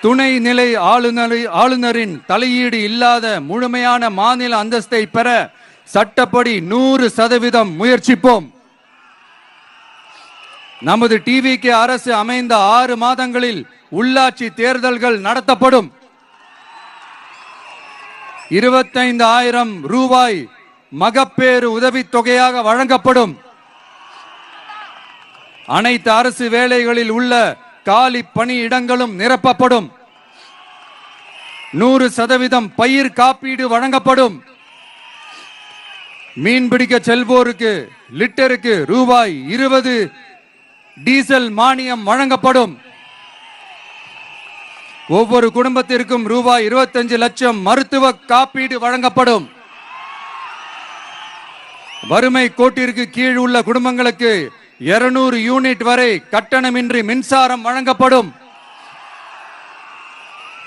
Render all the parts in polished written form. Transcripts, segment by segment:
துணை நிலை ஆளுநரின் தலையீடு இல்லாத முழுமையான மாநில அந்தஸ்தை பெற சட்டப்படி 100% முயற்சிப்போம். நமது டிவிகே அரசு அமைந்த 6 மாதங்களில் உள்ளாட்சி தேர்தல்கள் நடத்தப்படும். 25,000 ரூபாய் மகப்பேறு உதவித்தொகையாக வழங்கப்படும். அனைத்து அரசு வேலைகளில் உள்ள காலி பணியிடங்களும் நிரப்பப்படும். 100% பயிர் காப்பீடு வழங்கப்படும். மீன்பிடிக்க செல்வோருக்கு லிட்டருக்கு ரூபாய் 20 டீசல் மானியம் வழங்கப்படும். ஒவ்வொரு குடும்பத்திற்கும் ரூபாய் 25 லட்சம் மருத்துவ காப்பீடு வழங்கப்படும். வறுமை கோட்டிற்கு கீழ் உள்ள குடும்பங்களுக்கு 200 யூனிட் வரை கட்டணமின்றி மின்சாரம் வழங்கப்படும்.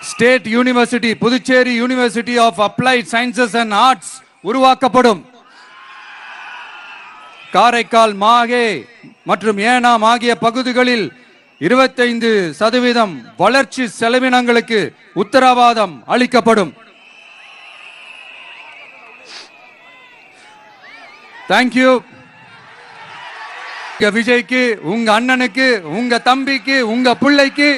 State university Puducherry university of applied sciences and arts உருவாக்கப்படும். காரைக்கால், மாஹே மற்றும் ஏனாம் ஆகிய பகுதிகளில் 25% வளர்ச்சி செலவினங்களுக்கு உத்தரவாதம் அளிக்கப்படும். தேங்க்யூ. உங்க விஜய்க்கு, உங்க அண்ணனுக்கு, உங்க தம்பிக்கு, உங்க பிள்ளைக்கு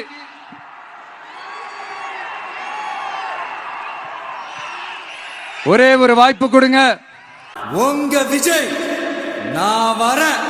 ஒரே ஒரு வாய்ப்பு கொடுங்க. உங்க விஜய் நான் வரேன்.